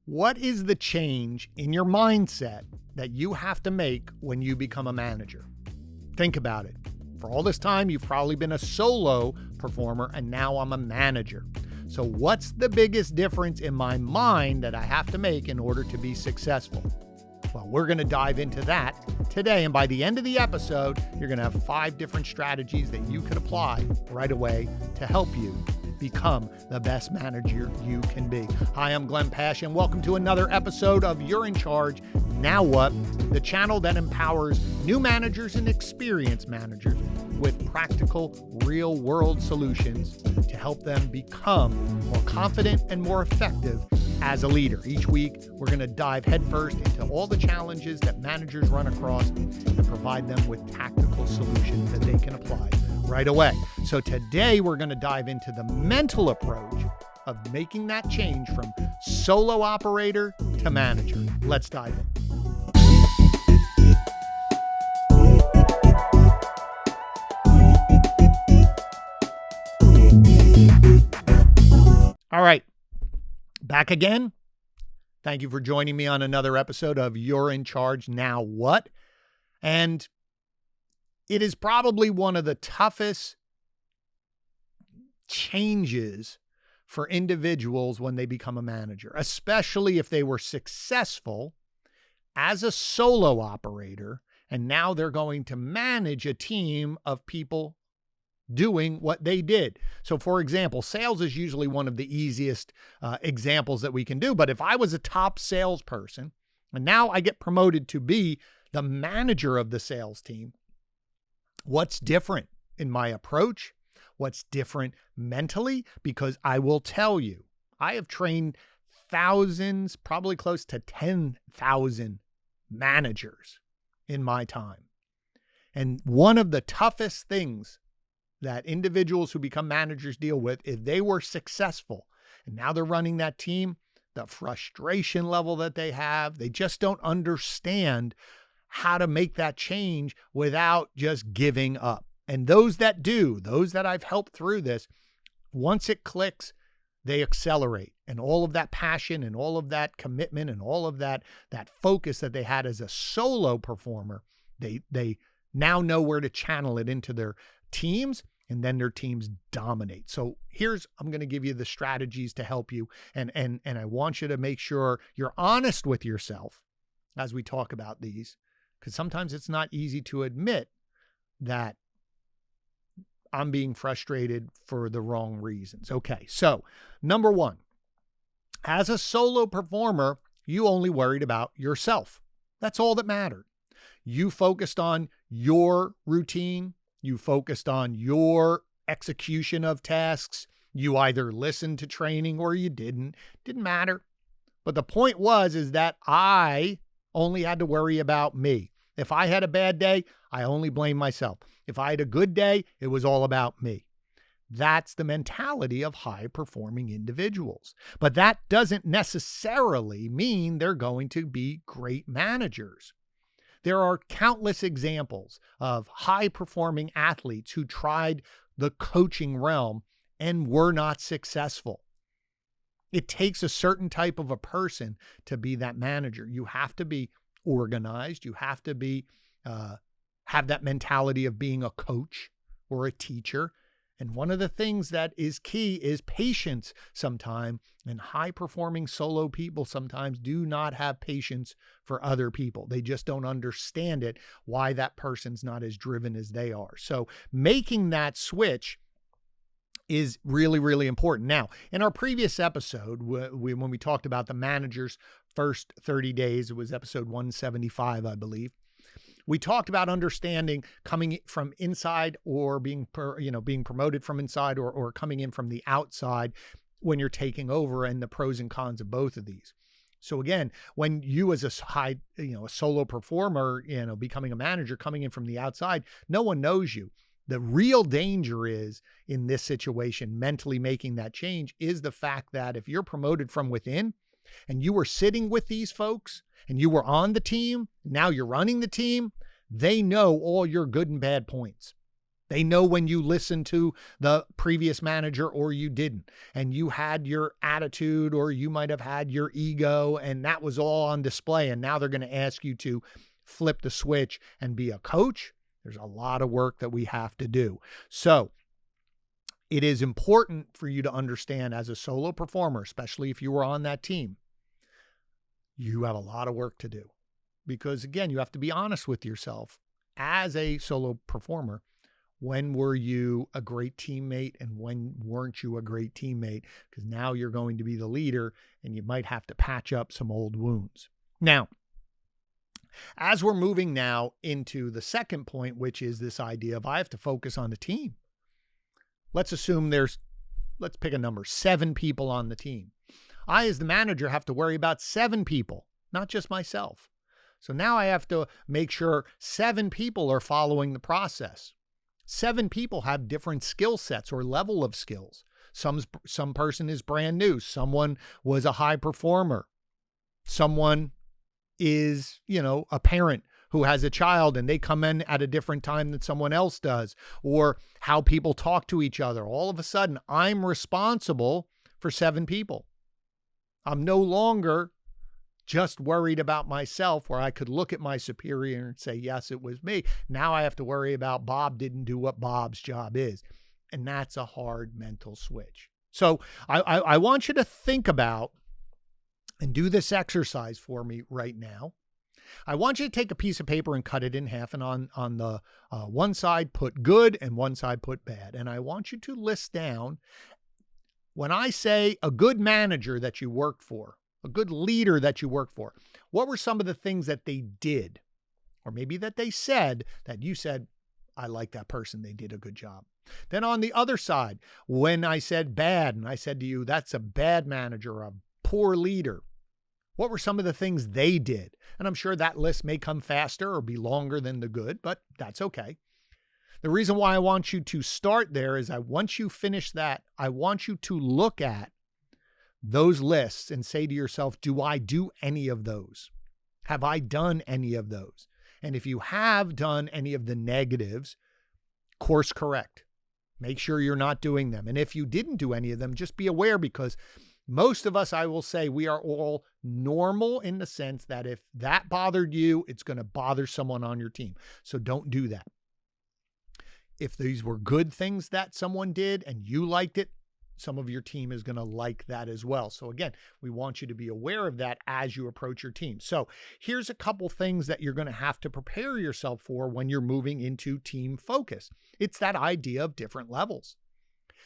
What is the change in your mindset that you have to make when you become a manager? Think about it. For all this time, you've probably been a solo performer, and now I'm a manager. So what's the biggest difference in my mind that I have to make in order to be successful? Well, we're going to dive into that today. And by the end of the episode, you're going to have 5 different strategies that you can apply right away to help you become the best manager you can be. Hi, I'm Glenn Pasch, and welcome to another episode of You're in Charge, Now What? The channel that empowers new managers and experienced managers with practical, real-world solutions to help them become more confident and more effective as a leader. Each week, we're going to dive headfirst into all the challenges that managers run across and provide them with tactical solutions that they can apply right away. So today, we're going to dive into the mental approach of making that change from solo operator to manager. Let's dive in. All right, back again. Thank you for joining me on another episode of You're in Charge, Now What? And it is probably one of the toughest changes for individuals when they become a manager, especially if they were successful as a solo operator, and now they're going to manage a team of people doing what they did. So for example, sales is usually one of the easiest examples that we can do. But if I was a top salesperson and now I get promoted to be the manager of the sales team, what's different in my approach? What's different mentally? Because I will tell you, I have trained thousands, probably close to 10,000 managers in my time. And one of the toughest things that individuals who become managers deal with, if they were successful and now they're running that team, the frustration level that they have, they just don't understand how to make that change without just giving up. And those that do, those that I've helped through this, once it clicks, they accelerate. And all of that passion and all of that commitment and all of that focus that they had as a solo performer, they now know where to channel it into their teams, and then their teams dominate. So I'm going to give you the strategies to help you. And I want you to make sure you're honest with yourself as we talk about these, because sometimes it's not easy to admit that I'm being frustrated for the wrong reasons. Okay, so number 1, as a solo performer, you only worried about yourself. That's all that mattered. You focused on your routine. You focused on your execution of tasks. You either listened to training or you didn't. Didn't matter. But the point is that I only had to worry about me. If I had a bad day, I only blamed myself. If I had a good day, it was all about me. That's the mentality of high-performing individuals. But that doesn't necessarily mean they're going to be great managers. There are countless examples of high-performing athletes who tried the coaching realm and were not successful. It takes a certain type of a person to be that manager. You have to be organized. You have to be have that mentality of being a coach or a teacher. And one of the things that is key is patience sometimes. And high-performing solo people sometimes do not have patience for other people. They just don't understand it, why that person's not as driven as they are. So making that switch is really, really important. Now, in our previous episode, when we talked about the manager's first 30 days, it was episode 175, I believe. We talked about understanding coming from inside or being promoted from inside or coming in from the outside when you're taking over, and the pros and cons of both of these. So again, when you as a solo performer, becoming a manager, coming in from the outside, no one knows you. The real danger is in this situation, mentally making that change, is the fact that if you're promoted from within and you were sitting with these folks and you were on the team, now you're running the team, they know all your good and bad points. They know when you listened to the previous manager or you didn't, and you had your attitude or you might have had your ego, and that was all on display. And now they're going to ask you to flip the switch and be a coach. There's a lot of work that we have to do. So it is important for you to understand as a solo performer, especially if you were on that team, you have a lot of work to do. Because again, you have to be honest with yourself as a solo performer. When were you a great teammate and when weren't you a great teammate? Because now you're going to be the leader and you might have to patch up some old wounds. Now, as we're moving now into the second point, which is this idea of I have to focus on the team. Let's assume let's pick a number, 7 people on the team. I, as the manager, have to worry about 7 people, not just myself. So now I have to make sure 7 people are following the process. 7 people have different skill sets or level of skills. Some person is brand new. Someone was a high performer. Someone is, a parent who has a child and they come in at a different time than someone else does, or how people talk to each other. All of a sudden, I'm responsible for 7 people. I'm no longer just worried about myself, where I could look at my superior and say, yes, it was me. Now I have to worry about Bob didn't do what Bob's job is. And that's a hard mental switch. So I want you to think about and do this exercise for me right now. I want you to take a piece of paper and cut it in half, and on the one side put good and one side put bad. And I want you to list down, when I say a good manager that you worked for, a good leader that you worked for, what were some of the things that they did? Or maybe that they said that you said, I like that person, they did a good job. Then on the other side, when I said bad, and I said to you, that's a bad manager, a poor leader, what were some of the things they did? And I'm sure that list may come faster or be longer than the good, but that's okay. The reason why I want you to start there is once you finish that, I want you to look at those lists and say to yourself, do I do any of those? Have I done any of those? And if you have done any of the negatives, course correct. Make sure you're not doing them. And if you didn't do any of them, just be aware, because most of us, I will say, we are all normal in the sense that if that bothered you, it's going to bother someone on your team. So don't do that. If these were good things that someone did and you liked it, some of your team is going to like that as well. So again, we want you to be aware of that as you approach your team. So here's a couple things that you're going to have to prepare yourself for when you're moving into team focus. It's that idea of different levels.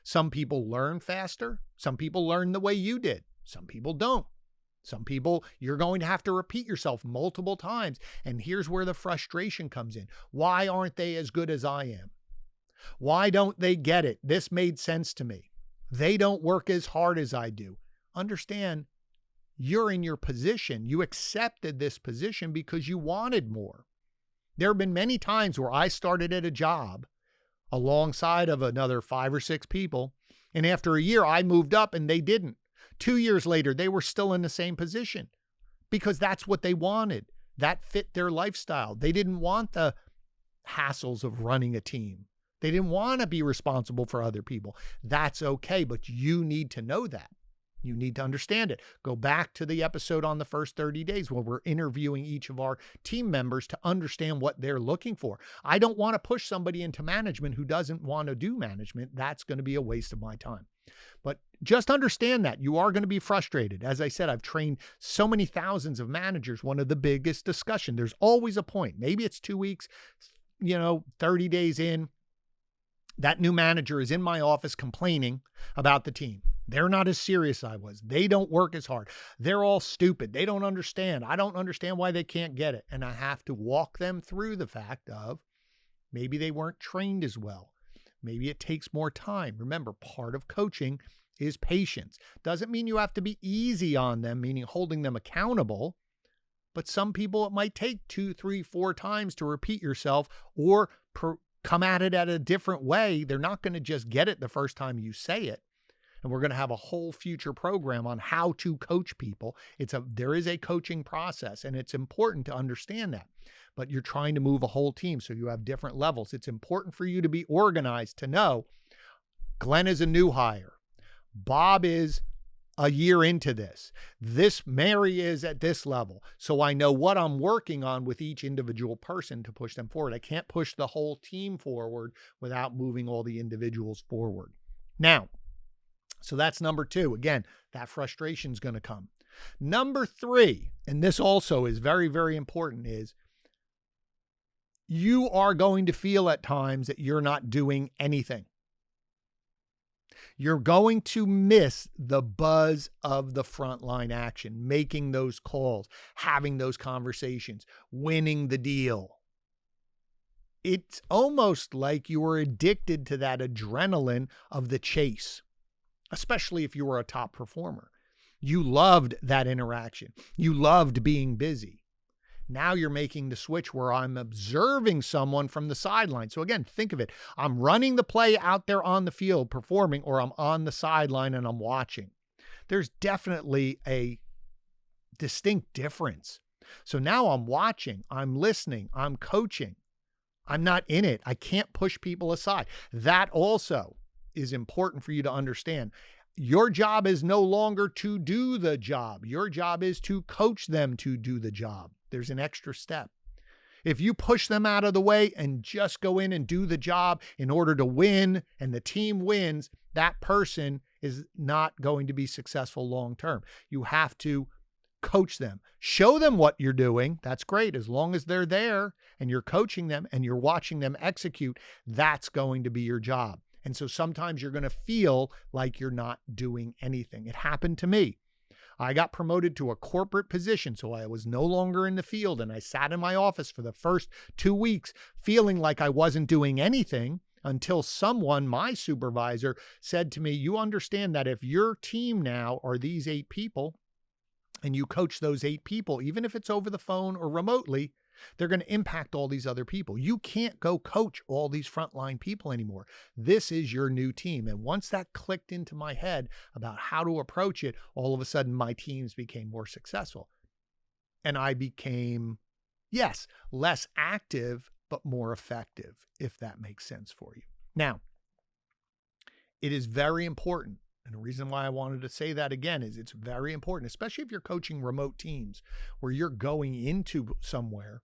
Some people learn faster. Some people learn the way you did. Some people don't. Some people, you're going to have to repeat yourself multiple times. And here's where the frustration comes in. Why aren't they as good as I am? Why don't they get it? This made sense to me. They don't work as hard as I do. Understand, you're in your position. You accepted this position because you wanted more. There have been many times where I started at a job alongside of another 5 or 6 people, and after a year, I moved up and they didn't. 2 years later, they were still in the same position because that's what they wanted. That fit their lifestyle. They didn't want the hassles of running a team. They didn't want to be responsible for other people. That's okay, but you need to know that. You need to understand it. Go back to the episode on the first 30 days where we're interviewing each of our team members to understand what they're looking for. I don't want to push somebody into management who doesn't want to do management. That's going to be a waste of my time. But just understand that you are going to be frustrated. As I said, I've trained so many thousands of managers. One of the biggest discussion, there's always a point. Maybe it's 2 weeks, 30 days in. That new manager is in my office complaining about the team. They're not as serious as I was. They don't work as hard. They're all stupid. They don't understand. I don't understand why they can't get it. And I have to walk them through the fact of maybe they weren't trained as well. Maybe it takes more time. Remember, part of coaching is patience. Doesn't mean you have to be easy on them, meaning holding them accountable. But some people, it might take 2, 3, 4 times to repeat yourself or come at it at a different way. They're not going to just get it the first time you say it. And we're going to have a whole future program on how to coach people. There is a coaching process, and it's important to understand that. But you're trying to move a whole team, so you have different levels. It's important for you to be organized, to know Glenn is a new hire. Bob is a year into this. Mary is at this level. So I know what I'm working on with each individual person to push them forward. I can't push the whole team forward without moving all the individuals forward. Now, so that's number 2. Again, that frustration is going to come. Number 3, and this also is very, very important, is you are going to feel at times that you're not doing anything. You're going to miss the buzz of the frontline action, making those calls, having those conversations, winning the deal. It's almost like you were addicted to that adrenaline of the chase, especially if you were a top performer. You loved that interaction. You loved being busy. Now you're making the switch where I'm observing someone from the sideline. So again, think of it. I'm running the play out there on the field performing, or I'm on the sideline and I'm watching. There's definitely a distinct difference. So now I'm watching, I'm listening, I'm coaching. I'm not in it. I can't push people aside. That also is important for you to understand. Your job is no longer to do the job. Your job is to coach them to do the job. There's an extra step. If you push them out of the way and just go in and do the job in order to win, and the team wins, that person is not going to be successful long term. You have to coach them, show them what you're doing. That's great. As long as they're there and you're coaching them and you're watching them execute, that's going to be your job. And so sometimes you're going to feel like you're not doing anything. It happened to me. I got promoted to a corporate position, so I was no longer in the field, and I sat in my office for the first 2 weeks feeling like I wasn't doing anything, until someone, my supervisor, said to me, you understand that if your team now are these 8 people and you coach those 8 people, even if it's over the phone or remotely, they're going to impact all these other people. You can't go coach all these frontline people anymore. This is your new team. And once that clicked into my head about how to approach it, all of a sudden my teams became more successful. And I became, yes, less active, but more effective, if that makes sense for you. Now, it is very important. And the reason why I wanted to say that again is it's very important, especially if you're coaching remote teams where you're going into somewhere.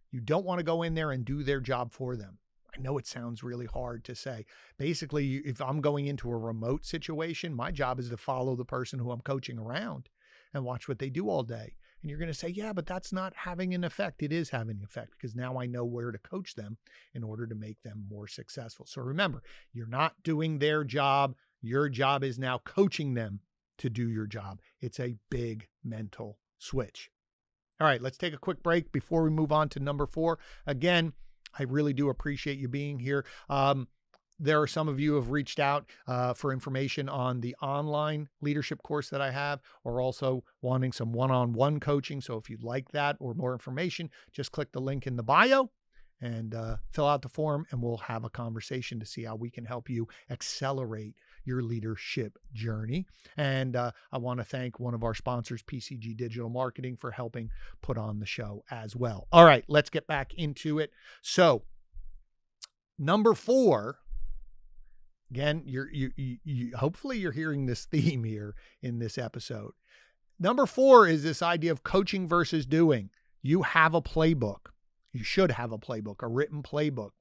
You don't want to go in there and do their job for them. I know it sounds really hard to say. Basically, if I'm going into a remote situation, my job is to follow the person who I'm coaching around and watch what they do all day. And you're going to say, yeah, but that's not having an effect. It is having an effect because now I know where to coach them in order to make them more successful. So remember, you're not doing their job. Your job is now coaching them to do your job. It's a big mental switch. All right, let's take a quick break before we move on to number 4. Again, I really do appreciate you being here. There are some of you who have reached out for information on the online leadership course that I have, or also wanting some one-on-one coaching. So if you'd like that or more information, just click the link in the bio and fill out the form, and we'll have a conversation to see how we can help you accelerate your leadership journey. And I want to thank one of our sponsors, PCG Digital Marketing, for helping put on the show as well. All right, let's get back into it. So number 4, again, you hopefully you're hearing this theme here in this episode. Number 4 is this idea of coaching versus doing. You have a playbook. You should have a playbook, a written playbook.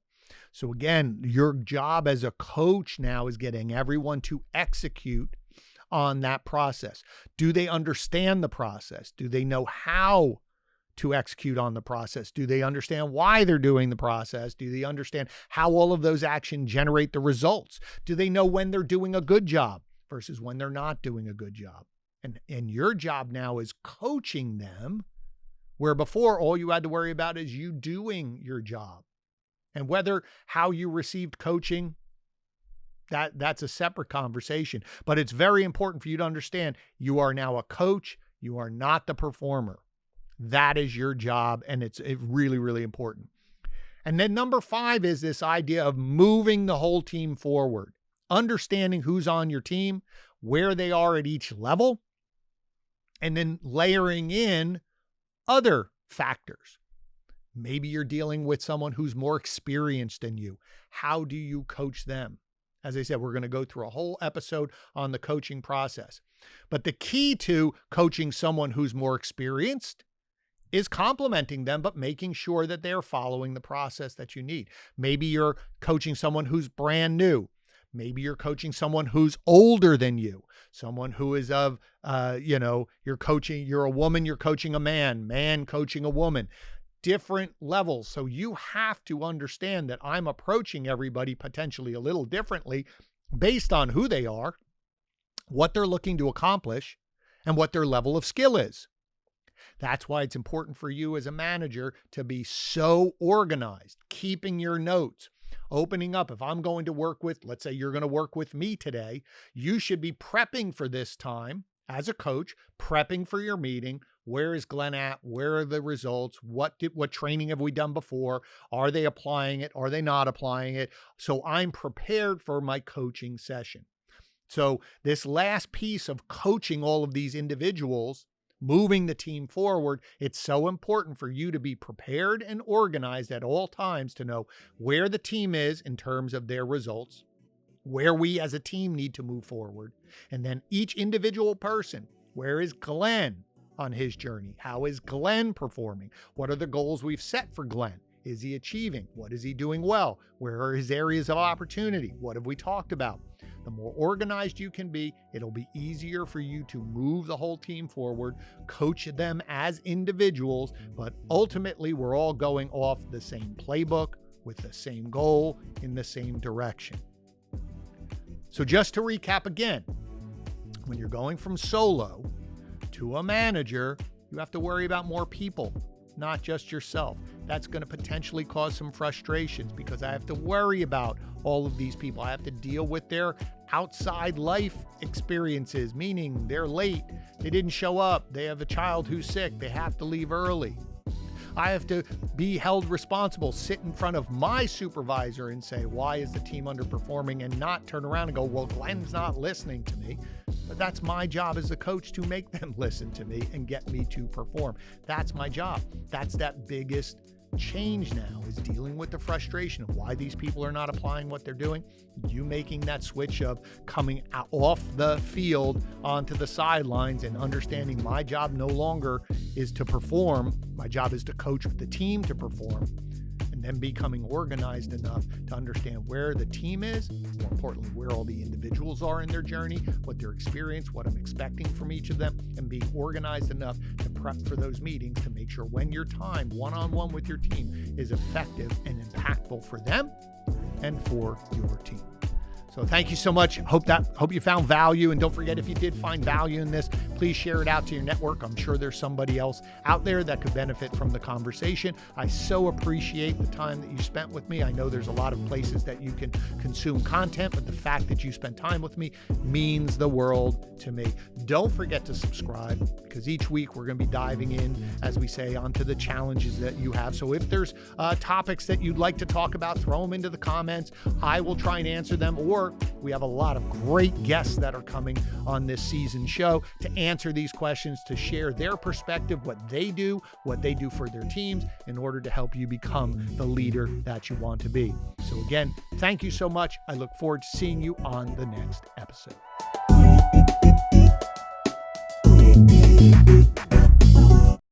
So again, your job as a coach now is getting everyone to execute on that process. Do they understand the process? Do they know how to execute on the process? Do they understand why they're doing the process? Do they understand how all of those actions generate the results? Do they know when they're doing a good job versus when they're not doing a good job? And your job now is coaching them, where before all you had to worry about is you doing your job. And whether how you received coaching, that's a separate conversation. But it's very important for you to understand you are now a coach. You are not the performer. That is your job, and it's really, really important. And then number 5 is this idea of moving the whole team forward. understanding who's on your team, where they are at each level, and then layering in other factors. Maybe you're dealing with someone who's more experienced than you. How do you coach them? As I said, we're going to go through a whole episode on the coaching process. But the key to coaching someone who's more experienced is complimenting them, but making sure that they're following the process that you need. Maybe you're coaching someone who's brand new. Maybe you're coaching someone who's older than you, someone who is of, you're a woman, you're coaching a man coaching a woman, different levels. So you have to understand that I'm approaching everybody potentially a little differently based on who they are, what they're looking to accomplish, and what their level of skill is. That's why it's important for you as a manager to be so organized, keeping your notes, opening up. If I'm going to work with, let's say you're going to work with me today, you should be prepping for this time as a coach, prepping for your meeting. Where is Glenn at? Where are the results? What training have we done before? Are they applying it? Are they not applying it? So I'm prepared for my coaching session. So this last piece of coaching all of these individuals, moving the team forward, it's so important for you to be prepared and organized at all times to know where the team is in terms of their results, where we as a team need to move forward, and then each individual person, where is Glenn on his journey? How is Glenn performing? What are the goals we've set for Glenn? Is he achieving? What is he doing well? Where are his areas of opportunity? What have we talked about? The more organized you can be, it'll be easier for you to move the whole team forward, coach them as individuals, but ultimately we're all going off the same playbook with the same goal in the same direction. So just to recap again, when you're going from solo to a manager, you have to worry about more people, not just yourself. That's going to potentially cause some frustrations because I have to worry about all of these people. I have to deal with their outside life experiences, meaning they're late, they didn't show up, they have a child who's sick, they have to leave early. I have to be held responsible, sit in front of my supervisor and say, why is the team underperforming, and not turn around and go, well, Glenn's not listening to me. But that's my job as a coach to make them listen to me and get me to perform. That's my job. That's that biggest change now, is dealing with the frustration of why these people are not applying what they're doing. You making that switch of coming out off the field onto the sidelines and understanding my job no longer is to perform. My job is to coach the team to perform, and then becoming organized enough to understand where the team is, more importantly, where all the individuals are in their journey, what their experience, what I'm expecting from each of them, and being organized enough to prep for those meetings to make sure when your time one-on-one with your team is effective and impactful for them and for your team. So thank you so much. Hope you found value. And don't forget, if you did find value in this, please share it out to your network. I'm sure there's somebody else out there that could benefit from the conversation. I so appreciate the time that you spent with me. I know there's a lot of places that you can consume content, but the fact that you spent time with me means the world to me. Don't forget to subscribe, because each week we're going to be diving in, as we say, onto the challenges that you have. So if there's topics that you'd like to talk about, throw them into the comments. I will try and answer them, or we have a lot of great guests that are coming on this season show to answer these questions, to share their perspective, what they do for their teams in order to help you become the leader that you want to be. So again, thank you so much. I look forward to seeing you on the next episode.